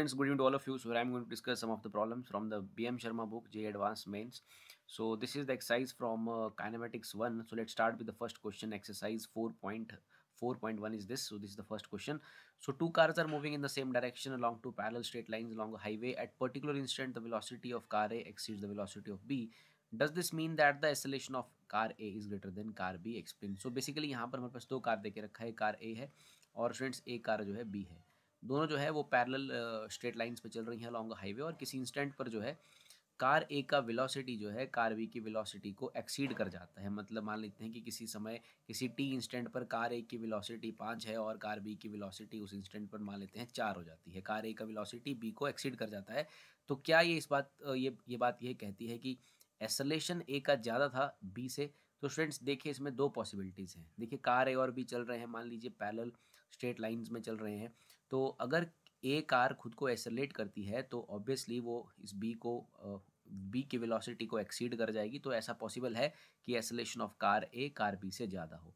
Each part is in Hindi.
Friends, good evening to all of you. So I'm going to discuss some of the problems from the BM Sharma book, J Advanced Mains. So this is the exercise from Kinematics 1. So let's start with the first question. Exercise 4.4.1 is this. So this is the first question. So two cars are moving in the same direction along two parallel straight lines along a highway. At particular instant, the velocity of car A exceeds the velocity of B. Does this mean that the acceleration of car A is greater than car B? Explain. So basically यहाँ पर हमारे पास दो कार देके रखा है, कार A है और फ्रेंड्स एक कार जो है B है। दोनों जो है वो पैरेलल स्ट्रेट लाइंस पे चल रही हैं अलॉन्ग हाईवे और किसी इंस्टेंट पर जो है कार ए का वेलोसिटी जो है कार बी की वेलोसिटी को एक्सीड कर जाता है। मतलब मान लेते हैं कि किसी समय किसी टी इंस्टेंट पर कार ए की वेलोसिटी 5 है और कार बी की वेलोसिटी उस इंस्टेंट पर मान लेते हैं 4 हो जाती है। कार ए का वेलोसिटी बी को एक्सीड कर जाता है। तो क्या ये इस बात ये बात ये कहती है कि एक्सेलरेशन ए का ज़्यादा था बी से? तो स्टूडेंट्स देखिए इसमें दो पॉसिबिलिटीज़ हैं। देखिए कार ए और बी चल रहे हैं, मान लीजिए पैरेलल स्ट्रेट लाइंस में चल रहे हैं। तो अगर ए कार खुद को एक्सेलरेट करती है तो ऑब्वियसली वो इस बी की वेलोसिटी को एक्सीड कर जाएगी। तो ऐसा पॉसिबल है कि acceleration of car A car B से ज़्यादा हो।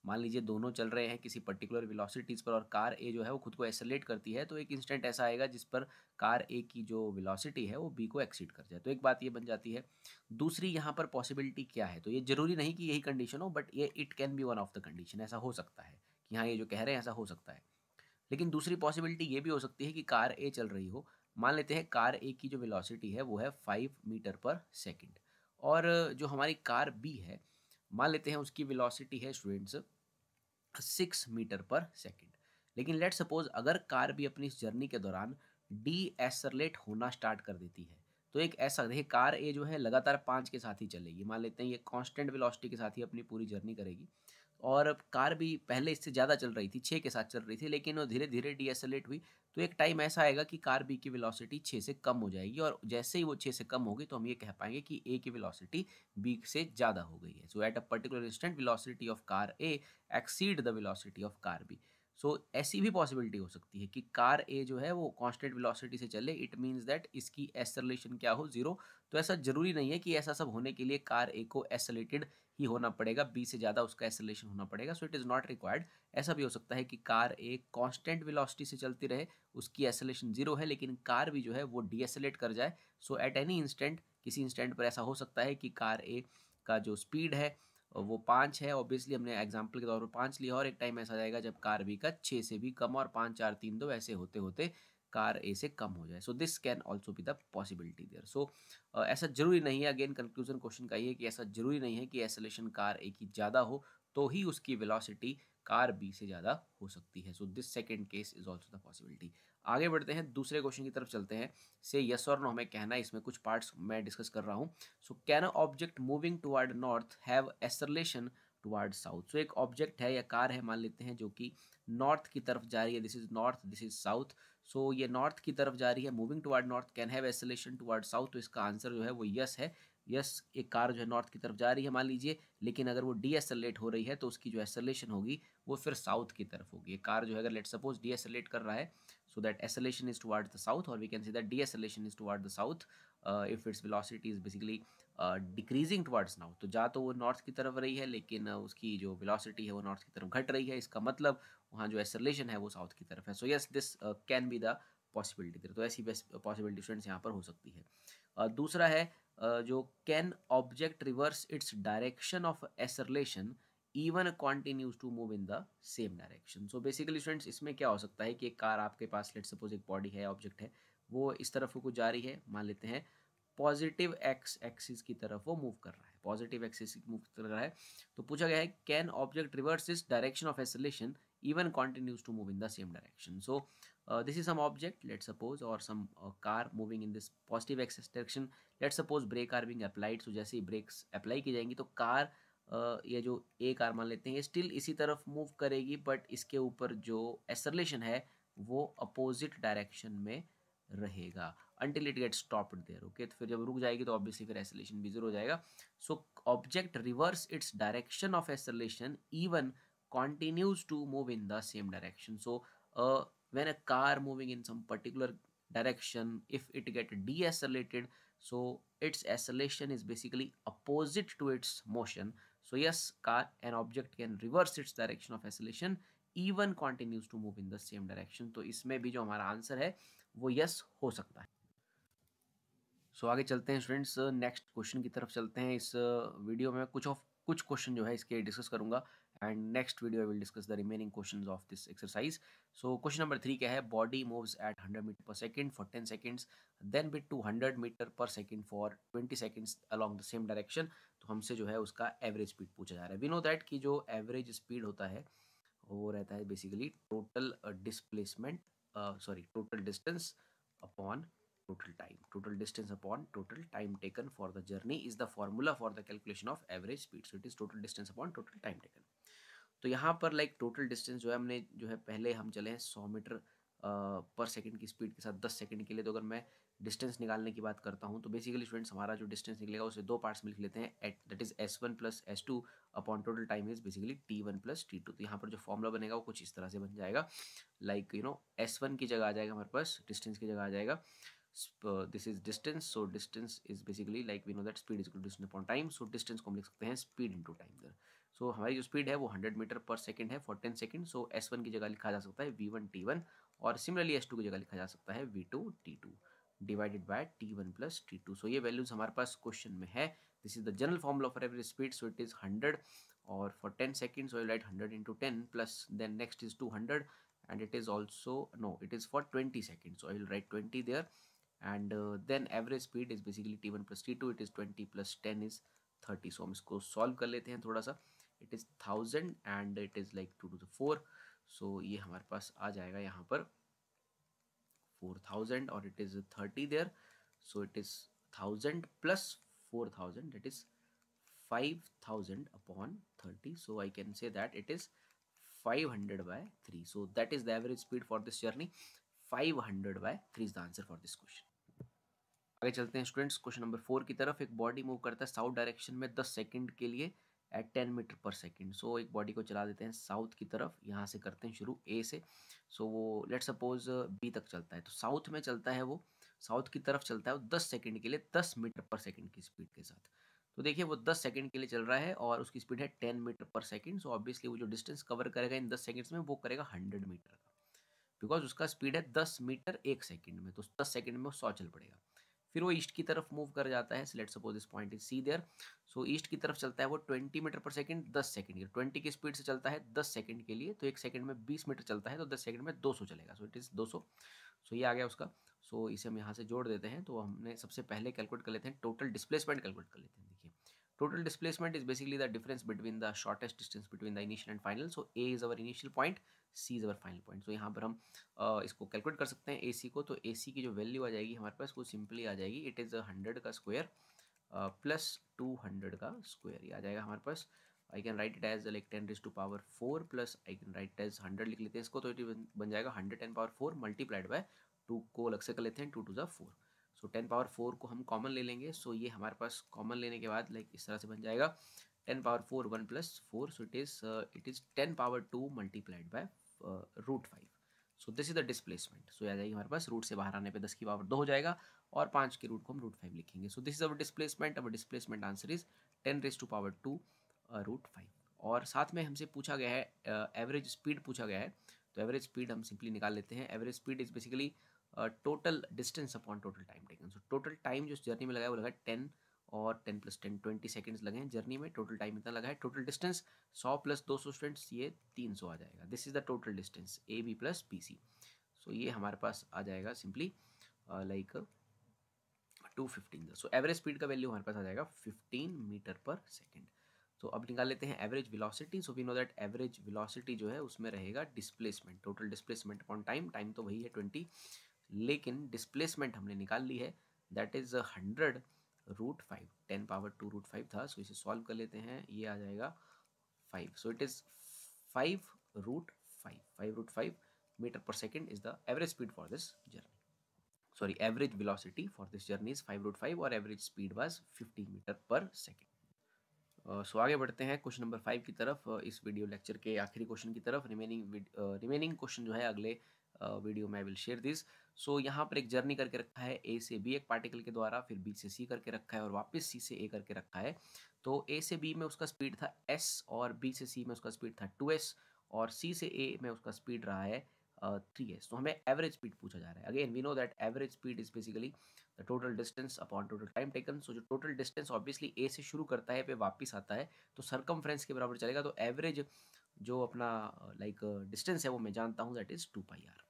मान लीजिए दोनों चल रहे हैं किसी पर्टिकुलर वेलोसिटीज़ पर और कार ए जो है वो खुद को एक्सेलरेट करती है, तो एक इंस्टेंट ऐसा आएगा जिस पर कार ए की जो वेलोसिटी है वो बी को एक्सीड कर जाए। तो एक बात ये बन जाती है। दूसरी यहाँ पर पॉसिबिलिटी क्या है? तो ये ज़रूरी नहीं कि यही कंडीशन हो, बट ये it can be one of the condition. ऐसा हो सकता है कि हाँ ये जो कह रहे हैं ऐसा हो सकता है। लेकिन दूसरी पॉसिबिलिटी ये भी हो सकती है कि कार ए चल रही हो। मान लेते हैं कार ए की जो वेलोसिटी है वो है 5 मीटर पर सेकंड और जो हमारी कार बी है मान लेते हैं उसकी वेलोसिटी है स्टूडेंट्स 6 मीटर पर सेकंड। लेकिन लेट सपोज अगर कार भी अपनी इस जर्नी के दौरान डी एसरलेट होना स्टार्ट कर देती है, तो एक ऐसा देखिए कार ए जो है लगातार 5 के साथ ही चलेगी। मान लेते हैं ये कांस्टेंट वेलोसिटी के साथ ही अपनी पूरी जर्नी करेगी और कार भी पहले इससे ज़्यादा चल रही थी, 6 के साथ चल रही थी, लेकिन वो धीरे धीरे डीएसएलेट हुई। तो एक टाइम ऐसा आएगा कि कार बी की वेलोसिटी 6 से कम हो जाएगी और जैसे ही वो 6 से कम होगी तो हम ये कह पाएंगे कि ए की वेलोसिटी बी से ज़्यादा हो गई है। So at a particular instant velocity of car A exceed the velocity of car B. So ऐसी भी पॉसिबिलिटी हो सकती है कि कार ए जो है वो कांस्टेंट वेलोसिटी से चले, इट मीन्स दैट इसकी एक्सेलरेशन क्या हो, जीरो। तो ऐसा जरूरी नहीं है कि ऐसा सब होने के लिए कार ए को एक्सेलरेटेड ही होना पड़ेगा, बी से ज़्यादा उसका एक्सेलरेशन होना पड़ेगा। सो इट इज़ नॉट रिक्वायर्ड। ऐसा भी हो सकता है कि कार ए कांस्टेंट वेलोसिटी से चलती रहे, उसकी एक्सेलरेशन जीरो है, लेकिन कार भी जो है वो डीएसेलेट कर जाए। सो एट एनी इंस्टेंट किसी इंस्टेंट पर ऐसा हो सकता है कि कार ए का जो स्पीड है वो 5 है। ऑब्वियसली हमने एग्जाम्पल के तौर पर 5 लिया और एक टाइम ऐसा जाएगा जब कार बी का 6 से भी कम और 5 4 3 2 ऐसे होते होते कार ए से कम हो जाए। So this can also be the possibility there. So ऐसा जरूरी नहीं है, अगेन कंक्लूजन क्वेश्चन का ये है कि ऐसा जरूरी नहीं है कि एक्सेलरेशन कार ए की ज़्यादा हो तो ही उसकी वेलोसिटी कार बी से ज़्यादा हो सकती है। So this second case is also the possibility. आगे बढ़ते हैं, दूसरे क्वेश्चन की तरफ चलते हैं। से यस और नो हमें कहना है, इसमें कुछ पार्ट्स मैं डिस्कस कर रहा हूँ। So can a object moving toward north have acceleration toward south? So एक ऑब्जेक्ट है या कार है मान लेते हैं जो कि नॉर्थ की तरफ जा रही है, this is north, this is south. So ये नॉर्थ की तरफ जा रही है, moving toward north, can have acceleration toward south. तो इसका आंसर जो है वो यस है। यस, एक कार जो है नॉर्थ की तरफ जा रही है मान लीजिए, लेकिन अगर वो डी एसेलेट हो रही है तो उसकी जो एक्सेलरेशन होगी वो फिर साउथ की तरफ होगी। कार जो है अगर लेट सपोज डी एसेलेट कर रहा है, so that acceleration is towards the south, or we can say that deceleration is toward the south if its velocity is basically decreasing towards north। तो जा तो वो नॉर्थ की तरफ रही है लेकिन उसकी जो वेलोसिटी है वो नॉर्थ की तरफ घट रही है, इसका मतलब वहाँ जो एक्सेलरेशन है वो साउथ की तरफ है। So yes, this can be the possibility. तो ऐसी पॉसिबिलिटी स्टूडेंट्स यहाँ पर हो सकती है। दूसरा है जो can object reverse its direction of acceleration even continues to move in the same direction. So basically students इसमें क्या हो सकता है कि एक कार आपके पास लेट सपोज एक बॉडी है, ऑब्जेक्ट है, वो इस तरफ को जा रही है, मान लेते हैं पॉजिटिव एक्स एक्सिस की तरफ वो मूव कर रहा है, पॉजिटिव एक्सिस मूव कर रहा है। तो पूछा गया है कैन ऑब्जेक्ट रिवर्स इस direction of acceleration even continues to move in the same direction. So this is some object, let's suppose, or some car moving in this positive axis direction. Let's suppose brake are being applied. So जैसे ही brakes apply की जाएंगी तो कार ये जो ए कार मान लेते हैं ये स्टिल इसी तरफ मूव करेगी, बट इसके ऊपर जो एक्सेलरेशन है वो अपोजिट डायरेक्शन में रहेगा until it gets stopped there। Okay, तो फिर जब रुक जाएगी तो ऑब्वियसली फिर एक्सेलरेशन भी जीरो हो जाएगा। So object reverse its direction of acceleration even continues to move in the same direction। So when a car moving in some particular direction, if it get decelerated, so its acceleration is basically opposite to its motion। So yes, car an object can reverse its direction of acceleration even continues to move in the same direction। तो इसमें भी जो हमारा आंसर है वो यस हो सकता है। सो आगे चलते हैं स्टूडेंट्स, नेक्स्ट क्वेश्चन की तरफ चलते हैं। इस वीडियो में कुछ क्वेश्चन जो है इसके डिस्कस करूंगा, and next video I will discuss the remaining questions of this exercise. So question number 3 क्या है? Body moves at 100 metre per second for 10 seconds, then with 200 metre per second for 20 seconds along the same direction. तो हमसे जो है उसका एवरेज स्पीड पूछा जा रहा है। वी नो दैट कि जो एवरेज स्पीड होता है वो रहता है basically total displacement, sorry total distance upon total distance upon total time taken for the journey is the formula for the calculation of average speed. So it is total distance upon total time taken. तो यहाँ पर लाइक टोटल डिस्टेंस जो है हमने जो है पहले हम चले हैं 100 मीटर पर सेकंड की स्पीड के साथ 10 सेकंड के लिए। तो अगर मैं डिस्टेंस निकालने की बात करता हूँ तो बेसिकली स्टूडेंट्स हमारा जो डिस्टेंस निकलेगा उसे दो पार्ट्स में लिख लेते हैं, at that is S1 plus S2 upon total time is basically T1 plus T2। तो यहाँ पर जो फॉर्मूला बनेगा वो कुछ इस तरह से बन जाएगा, लाइक S1 की जगह आ जाएगा हमारे पास, डिस्टेंस की जगह आ जाएगा this is distance, so distance is basically like we know that speed is equal to distance upon time, so distance को हम लिख सकते हैं speed into time there। so हमारी जो स्पीड है वो 100 मीटर पर सेकंड है फॉर 10 सेकंड। सो S1 की जगह लिखा जा सकता है V1 T1, और सिमिलरली S2 की जगह लिखा जा सकता है V2 T2 divided by T1 plus T2। सो ये वैल्यूज हमारे पास क्वेश्चन में है। This is the general formula for average speed, so it is 100, और for 10 seconds so I will write 100 into 10 plus then next is 200, and it is also no it is for 20 seconds, so I will write 20 there, and then average speed is basically T1 plus T2, it is 20 plus 10 is 30। so हम इसको सॉल्व कर लेते हैं थोड़ा सा। it is 1000 and it is like 2 to the 4, so ये हमारे पास आ जाएगा यहाँ पर 4000 और it is 30 there, so it is 1000 plus 4000, that is 5000 upon 30, so I can say that it is 500 by 3, so that is the average speed for this journey। 500 by 3 is the answer for this question। आगे चलते हैं स्टूडेंट्स क्वेश्चन नंबर 4 की तरफ। एक बॉडी मूव करता है साउथ डायरेक्शन में 10 सेकंड के लिए एट 10 मीटर पर सेकंड। सो एक बॉडी को चला देते हैं साउथ की तरफ, यहाँ से करते हैं शुरू ए से। सो वो लेट सपोज बी तक चलता है, तो साउथ में चलता है वो, साउथ की तरफ चलता है वो 10 सेकंड के लिए 10 मीटर पर सेकंड की स्पीड के साथ। तो देखिए वो 10 सेकंड के लिए चल रहा है और उसकी स्पीड है 10 metre per second. So obviously वो जो डिस्टेंस कवर करेगा इन 10 सेकंड्स में वो करेगा 100 मीटर का, बिकॉज उसका स्पीड है 10 मीटर एक सेकंड में, तो 10 सेकंड में वो 100 चल पड़ेगा। फिर वो ईस्ट की तरफ मूव कर जाता है, let's suppose this point is C there. So east की तरफ चलता है वो 20 मीटर पर सेकंड 10 सेकंड के, 20 की स्पीड से चलता है 10 सेकंड के लिए, तो एक सेकंड में 20 मीटर चलता है, तो 10 सेकंड में 200 चलेगा, सो इट इज 200। सो ये आ गया उसका। सो इसे हम यहाँ से जोड़ देते हैं, तो हमने सबसे पहले कैलकुलेट कर लेते हैं टोटल डिस्प्लेसमेंट कैलकुलेट कर लेते हैं। देखिए total displacement is basically the difference between the shortest distance between the initial and final, so A is our initial point, C is our final point। so यहाँ पर हम इसको कैलकुलेट कर सकते हैं AC को। तो AC की जो वैल्यू आ जाएगी हमारे पास वो सिंपली आ जाएगी, इट इज़ 100 का स्क्वायर प्लस 200 का स्क्वायर, ये आ जाएगा हमारे पास। I can write it as like 10⁴ plus I can write as 100 लिख लेते हैं इसको, तो इट बन जाएगा 100 10⁴ मल्टीप्लाइड बाय 2 को अलग से कर लेते हैं 2 to the 4। सो 10⁴ को हम कॉमन ले लेंगे। सो ये हमारे पास कॉमन लेने के बाद लाइक इस तरह से बन जाएगा 10⁴ 1 plus 4, so it is 10⁻² multiplied by √5। So this is the displacement. So आ जाएगी हमारे पास, रूट से बाहर आने पे 10 की पावर 2 हो जाएगा और 5 के रूट को हम √5 लिखेंगे। सो this is our displacement. Our displacement answer is 10⁻² √5। और साथ में हमसे पूछा गया है एवरेज स्पीड पूछा गया है, तो एवरेज स्पीड हम सिंपली निकाल लेते हैं। Average speed is basically total distance upon total time taken. So total time जो जर्नी में लगा है वो लगा 10 और 10 + 10 20 सेकंड्स लगे हैं जर्नी में, टोटल टाइम इतना लगा है। टोटल डिस्टेंस 100 + 200 स्टूडेंट्स ये 300 आ जाएगा। This is the total distance AB + BC। सो ये हमारे पास आ जाएगा simply like 215। So average speed का वैल्यू हमारे पास आ जाएगा 15 मीटर पर सेकेंड। तो अब निकाल लेते हैं average velocity. So we know that average velocity जो है उसमें रहेगा displacement, total displacement upon time, time तो वही है 20, लेकिन डिस्प्लेसमेंट हमने निकाल ली है, दैट इज 100 √5, 10⁻² √5 था। सो इसे सॉल्व कर लेते हैं, ये आ जाएगा 5। सो इट इज 5 √5 मीटर पर second is the average speed for this journey. Sorry average velocity for this journey is 5 √5 और एवरेज स्पीड वाज 50 मीटर पर सेकेंड। सो आगे बढ़ते हैं क्वेश्चन नंबर 5 की तरफ, इस वीडियो लेक्चर के आखिरी क्वेश्चन की तरफ। रिमेनिंग क्वेश्चन जो है अगले वीडियो में आई विल शेयर दिस। सो यहाँ पर एक जर्नी करके रखा है A से B एक पार्टिकल के द्वारा, फिर B से C करके रखा है और वापस C से A करके रखा है। तो A से B में उसका स्पीड था S और B से C में उसका स्पीड था 2S और C से A में उसका स्पीड रहा है 3s। तो हमें एवरेज स्पीड पूछा जा रहा है। Again we know that average speed is basically the total distance upon total time taken. So जो टोटल डिस्टेंस ऑब्वियसली ए से शुरू करता है पे वापस आता है तो सरकमफ्रेंस के बराबर चलेगा। तो एवरेज जो अपना लाइक डिस्टेंस है वो मैं जानता हूँ, दैट इज 2πr।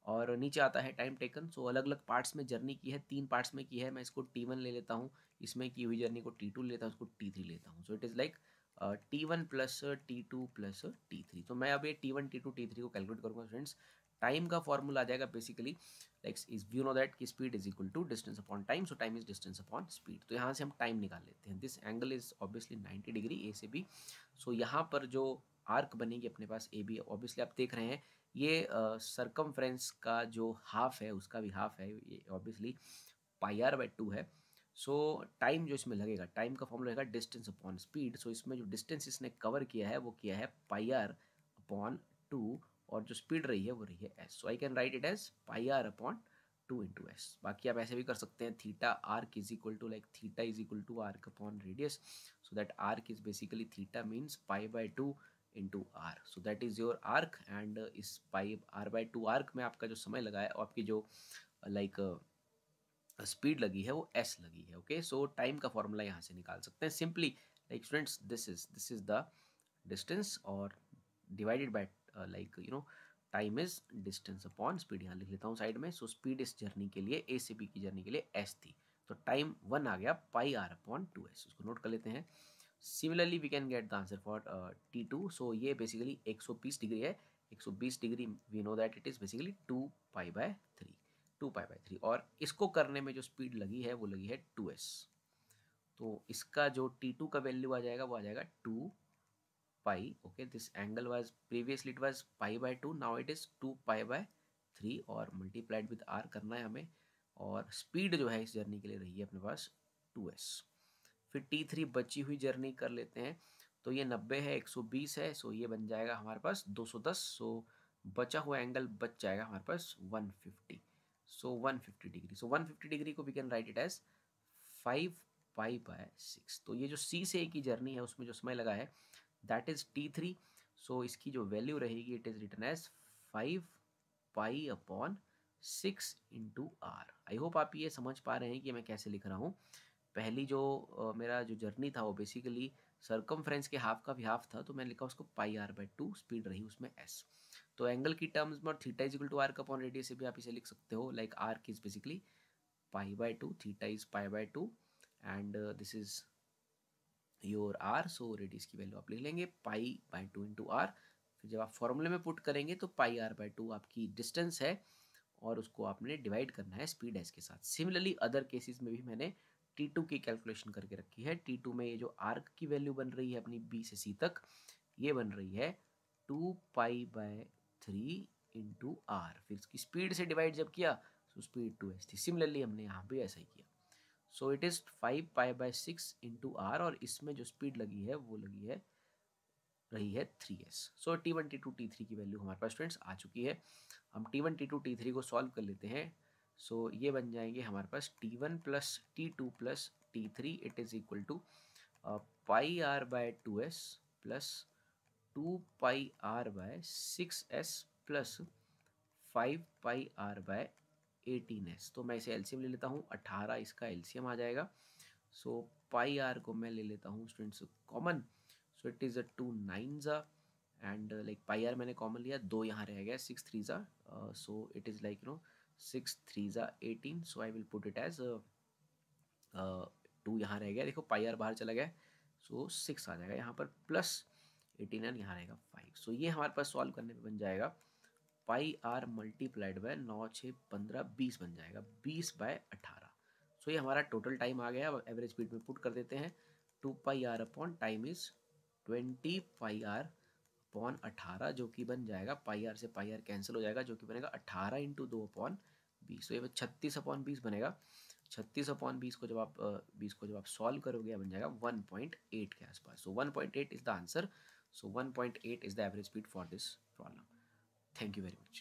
और नीचे आता है टाइम टेकन। सो अलग अलग पार्ट्स में जर्नी की है, 3 पार्ट्स में की है। मैं इसको T1 ले लेता हूँ, इसमें की हुई जर्नी को T2 ले लेता हूँ, इसको T3 लेता हूँ। सो it is like T1 plus T2 plus T3। तो मैं अब ये T1 T2 T3 को कैलकुलेट करूँगा फ्रेंड्स। टाइम का फॉर्मूला आ जाएगा basically like is you know that कि speed is equal to distance upon time. So time is distance upon speed. तो यहाँ से हम टाइम निकाल लेते हैं। This angle is obviously 90 degree A से बी। सो यहाँ पर जो आर्क बनेगी अपने पास ए बी, ऑब्वियसली आप देख रहे हैं ये सरकमफ्रेंस का जो हाफ है उसका भी हाफ है, ये ऑब्वियसली πr/2 है। सो टाइम जो इसमें लगेगा, टाइम का फॉर्मूला रहेगा डिस्टेंस अपॉन स्पीड। सो इसमें जो डिस्टेंस इसने कवर किया है वो किया है πr/2 और जो स्पीड रही है वो रही है s। So I can write it as πr/2 into S. बाकी आप ऐसे भी कर सकते हैं theta arc is equal to like theta is equal to arc upon radius. So that arc is basically theta means π/2 into R. So that is your arc and is πr/2 arc में आपका जो समय लगा है और आपकी जो लाइक स्पीड लगी है वो एस लगी है। ओके, सो टाइम का फॉर्मूला यहाँ से निकाल सकते हैं simply like students this is the distance और divided by like you know time is distance upon speed. यहाँ लिख लेता हूँ साइड में। सो स्पीड इस जर्नी के लिए ए से बी की जर्नी के लिए एस थी, तो टाइम 1 आ गया πr/2s। उसको नोट कर लेते हैं। Similarly we can get the answer for T2। सो ये बेसिकली 120 डिग्री है। 120 degree we know that it is basically 2π/3, 2π/3। और इसको करने में जो स्पीड लगी है वो लगी है 2s। तो इसका जो T2 का वैल्यू आ जाएगा वो आ जाएगा 2π। Okay, this angle was previously it was π/2, now it is 2π/3 और मल्टीप्लाइड विद r करना है हमें। और स्पीड जो है इस जर्नी के लिए रही है अपने पास 2s। फिर T3 बची हुई जर्नी कर लेते हैं। तो ये 90 है, 120 है, सो ये बन जाएगा हमारे पास 210। सो बचा हुआ एंगल बच जाएगा हमारे पास 150। So 150 degree. सो 150 डिग्री को we can write it as 5π/6। तो ये जो C से A की जर्नी है उसमें जो समय लगा है दैट इज T3। सो इसकी जो वैल्यू रहेगी it is written as 5π/6 into R. I hope आप ये समझ पा रहे हैं कि मैं कैसे लिख रहा हूँ। पहली जो मेरा जो जर्नी था वो बेसिकली सरकमफ्रेंस के हाफ का भी हाफ था, तो मैंने लिखा उसको πr/2, स्पीड रही उसमें s। तो एंगल की टर्म्स में theta is equal to arc upon radius से भी आप इसे लिख सकते हो like arc is basically π/2, theta is π/2 and this is your R. So radius की वैल्यू आप लिख लेंगे π/2 इंटू आर। फिर जब आप फॉर्मूले में पुट करेंगे तो πr/2 आपकी डिस्टेंस है और उसको आपने डिवाइड करना है स्पीड एस के साथ। सिमिलरली अदर केसेस में भी मैंने T2 की कैलकुलेशन करके रखी है। T2 में ये जो आर्क की वैल्यू बन रही है अपनी B से C तक, ये बन रही है 2π/3 इंटू आर। फिर इसकी स्पीड से डिवाइड जब किया तो स्पीड 2s थी। सिमिलरली हमने यहाँ भी ऐसा ही किया। So it is 5π/6 into R और इसमें जो स्पीड लगी है वो लगी है रही है 3s। सो T1 T2 T3 की वैल्यू हमारे पास स्टूडेंट्स आ चुकी है। हम T1 T2 T3 को सॉल्व कर लेते हैं। सो ये बन जाएंगे हमारे पास T1 plus T2 plus T3 it is equal to πr/2s plus 2πr/6s plus 5πr/18s। तो मैं इसे एलसीएम ले लेता हूँ, 18 इसका एलसीएम आ जाएगा। सो पाई आर को मैं ले लेता हूँ students common. So it is a 2 9s and like pi r मैंने कॉमन लिया, 2 यहाँ रह गया, 6 3s। So it is like 6 3s 18। So I will put it as 2 यहाँ रह गया, देखो पाई आर बाहर चला गया। सो 6 आ जाएगा यहाँ पर प्लस 18 एंड यहाँ रहेगा 5। सो ये हमारे पास सॉल्व करने पे बन जाएगा πr मल्टीप्लाइड बाय 9 6 15 20 बन जाएगा 20/18। सो ये हमारा टोटल टाइम आ गया। एवरेज स्पीड में पुट कर देते हैं 2πr upon time is 20πr/18 जो कि बन जाएगा πr से πr कैंसिल हो जाएगा जो कि बनेगा 18 इंटू 2/20। तो ये 36/20 बनेगा। 36/20 को जब आप 20 को जब आप सॉल्व करोगे बन जाएगा 1.8 के आसपास। सो 1.8 is the answer. So 1.8 is the average speed for this problem. Thank you very much.